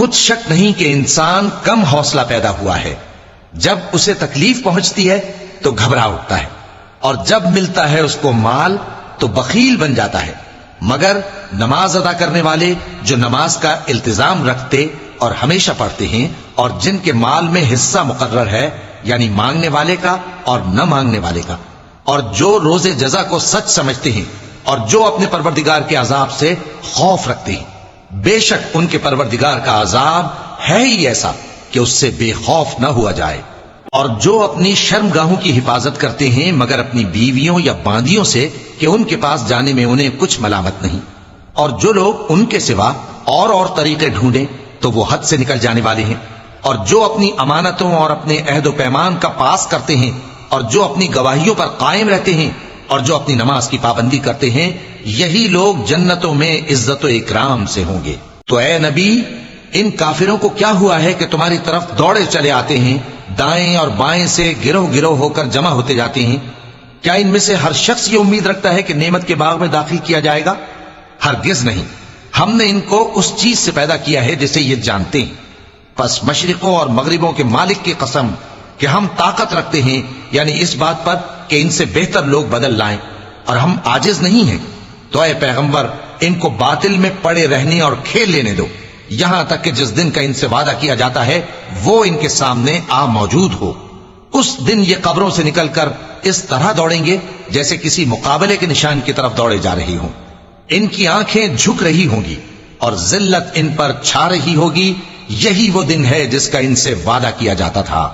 کچھ شک نہیں کہ انسان کم حوصلہ پیدا ہوا ہے، جب اسے تکلیف پہنچتی ہے تو گھبرا اٹھتا ہے، اور جب ملتا ہے اس کو مال تو بخیل بن جاتا ہے۔ مگر نماز ادا کرنے والے جو نماز کا التزام رکھتے اور ہمیشہ پڑھتے ہیں، اور جن کے مال میں حصہ مقرر ہے، یعنی مانگنے والے کا اور نہ مانگنے والے کا، اور جو روز جزا کو سچ سمجھتے ہیں، اور جو اپنے پروردگار کے عذاب سے خوف رکھتے ہیں، بے شک ان کے پروردگار کا عذاب ہے ہی ایسا کہ اس سے بے خوف نہ ہوا جائے۔ اور جو اپنی شرمگاہوں کی حفاظت کرتے ہیں مگر اپنی بیویوں یا باندیوں سے کہ ان کے پاس جانے میں انہیں کچھ ملامت نہیں، اور جو لوگ ان کے سوا اور طریقے ڈھونڈیں تو وہ حد سے نکل جانے والے ہیں، اور جو اپنی امانتوں اور اپنے عہد و پیمان کا پاس کرتے ہیں، اور جو اپنی گواہیوں پر قائم رہتے ہیں، اور جو اپنی نماز کی پابندی کرتے ہیں، یہی لوگ جنتوں میں عزت و اکرام سے ہوں گے۔ تو اے نبی، ان کافروں کو کیا ہوا ہے کہ تمہاری طرف دوڑے چلے آتے ہیں، دائیں اور بائیں سے گروہ گروہ ہو کر جمع ہوتے جاتے ہیں؟ کیا ان میں سے ہر شخص یہ امید رکھتا ہے کہ نعمت کے باغ میں داخل کیا جائے گا؟ ہرگز نہیں، ہم نے ان کو اس چیز سے پیدا کیا ہے جسے یہ جانتے ہیں۔ پس مشرقوں اور مغربوں کے مالک کی قسم کہ ہم طاقت رکھتے ہیں، یعنی اس بات پر کہ ان سے بہتر لوگ بدل لائیں، اور ہم عاجز نہیں ہیں۔ تو اے پیغمبر، ان کو باطل میں پڑے رہنے اور کھیل لینے دو، یہاں تک کہ جس دن کا ان سے وعدہ کیا جاتا ہے وہ ان کے سامنے آ موجود ہو۔ اس دن یہ قبروں سے نکل کر اس طرح دوڑیں گے جیسے کسی مقابلے کے نشان کی طرف دوڑے جا رہے ہوں۔ ان کی آنکھیں جھک رہی ہوں گی اور ذلت ان پر چھا رہی ہوگی۔ یہی وہ دن ہے جس کا ان سے وعدہ کیا جاتا تھا۔